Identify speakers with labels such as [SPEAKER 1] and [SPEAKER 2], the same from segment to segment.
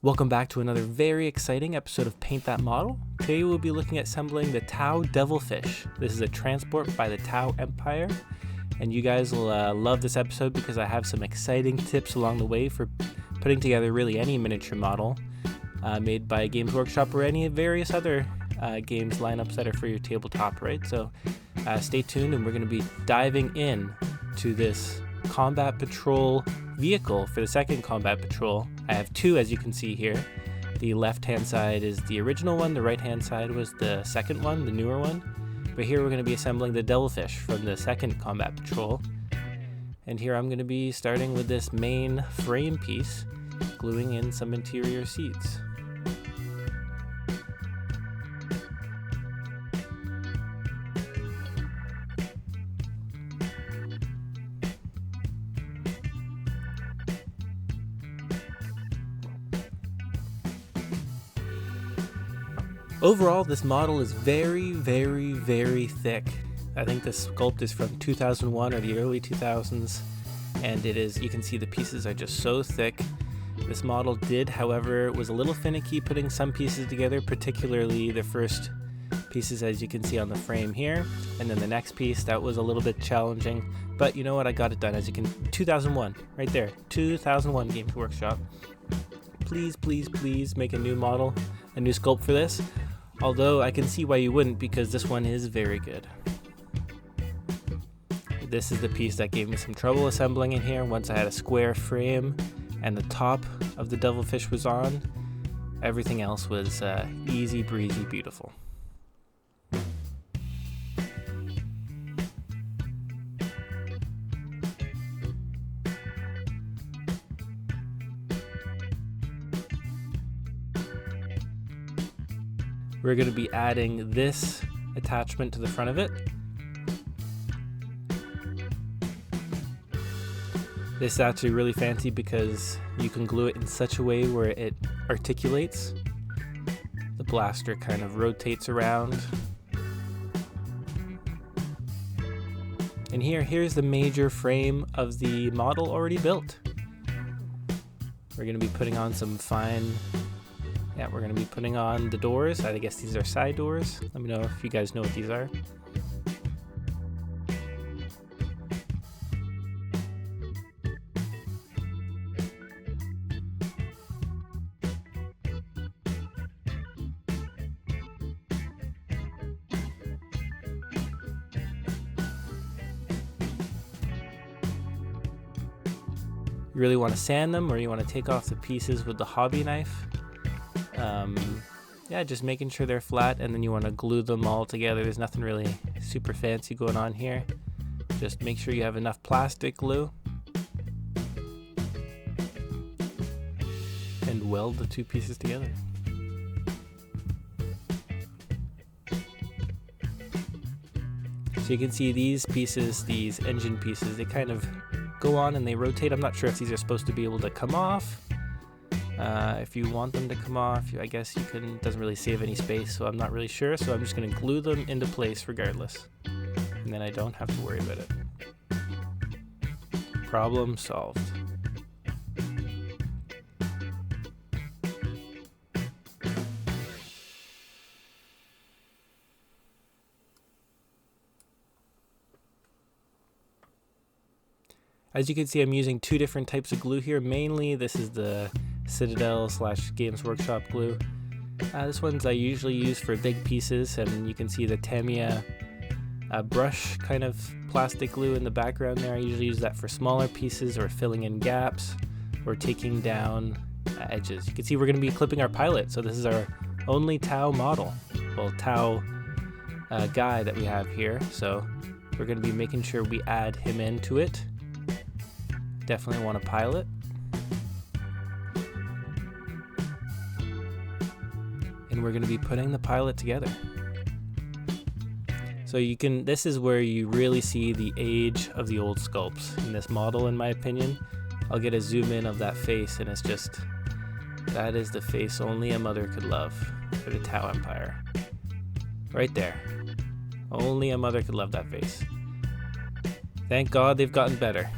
[SPEAKER 1] Welcome back to another very exciting episode of Paint That Model. Today we'll be looking at assembling the Tau Devilfish. This is a transport by the Tau Empire, and you guys will love this episode because I have some exciting tips along the way for putting together really any miniature model made by Games Workshop or any various other games lineups that are for your tabletop, right? So stay tuned, and we're going to be diving in to this combat patrol vehicle for the second combat patrol. I have two, as you can see here. The left hand side is the original one, the right hand side was the second one, the newer one. But here we're going to be assembling the Devilfish from the second combat patrol. And here I'm going to be starting with this main frame piece, gluing in some interior seats. Overall, this model is very, very, very thick. I think this sculpt is from 2001 or the early 2000s, and it is, you can see the pieces are just so thick. This model did, however, was a little finicky putting some pieces together, particularly the first pieces as you can see on the frame here, and then the next piece, that was a little bit challenging, but you know what, I got it done. As you can, 2001, right there, 2001 Games Workshop. Please, please, please make a new model, a new sculpt for this. Although I can see why you wouldn't, because this one is very good. This is the piece that gave me some trouble assembling in here. Once I had a square frame and the top of the Devilfish was on, everything else was easy breezy beautiful. We're going to be adding this attachment to the front of it. This is actually really fancy because you can glue it in such a way where it articulates. The blaster kind of rotates around. And here's the major frame of the model already built. We're going to be putting on some fine... Yeah, we're going to be putting on the doors. I guess these are side doors. Let me know if you guys know what these are. You really want to sand them, or you want to take off the pieces with the hobby knife. Yeah, just making sure they're flat, and then you want to glue them all together. There's nothing really super fancy going on here. Just make sure you have enough plastic glue and weld the two pieces together. So you can see these pieces, these engine pieces, they kind of go on and they rotate. I'm not sure if these are supposed to be able to come off. If you want them to come off, I guess you can. Doesn't really save any space, so I'm not really sure. So I'm just going to glue them into place regardless, and then I don't have to worry about it. Problem solved. As you can see, I'm using two different types of glue here. Mainly, this is the Citadel / Games Workshop glue. This one's I usually use for big pieces, and you can see the Tamiya brush kind of plastic glue in the background there. I usually use that for smaller pieces or filling in gaps or taking down edges. You can see we're going to be clipping our pilot, so this is our only Tau model, well, Tau guy that we have here, so we're going to be making sure we add him into it. Definitely want a pilot. And we're going to be putting the pilot together. So you can, this is where you really see the age of the old sculpts in this model, in my opinion. I'll get a zoom in of that face, and it's just, that is the face only a mother could love for the Tau Empire. Right there. Only a mother could love that face. Thank God they've gotten better.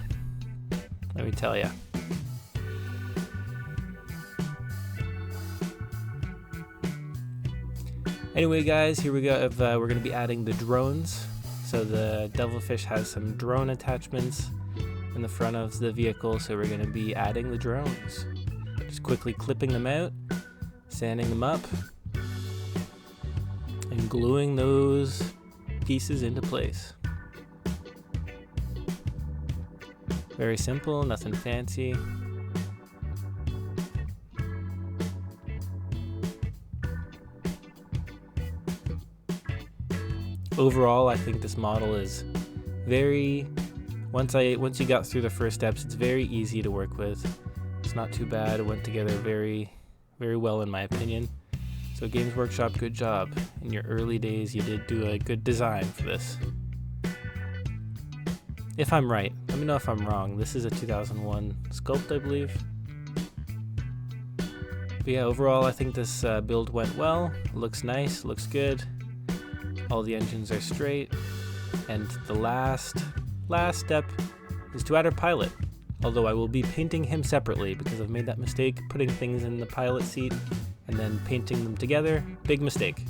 [SPEAKER 1] Let me tell you. Anyway, guys, here we go. We're going to be adding the drones. So the Devilfish has some drone attachments in the front of the vehicle, so we're going to be adding the drones. Just quickly clipping them out, sanding them up, and gluing those pieces into place. Very simple, nothing fancy. Overall, I think this model is once you got through the first steps, it's very easy to work with. It's not too bad. It went together very, very well in my opinion. So Games Workshop, good job. In your early days, you did do a good design for this. If I'm right, let me know if I'm wrong. This is a 2001 sculpt, I believe. But yeah, overall, I think this build went well. It looks nice, looks good. All the engines are straight. And the last step is to add our pilot. Although I will be painting him separately because I've made that mistake, putting things in the pilot seat and then painting them together. Big mistake.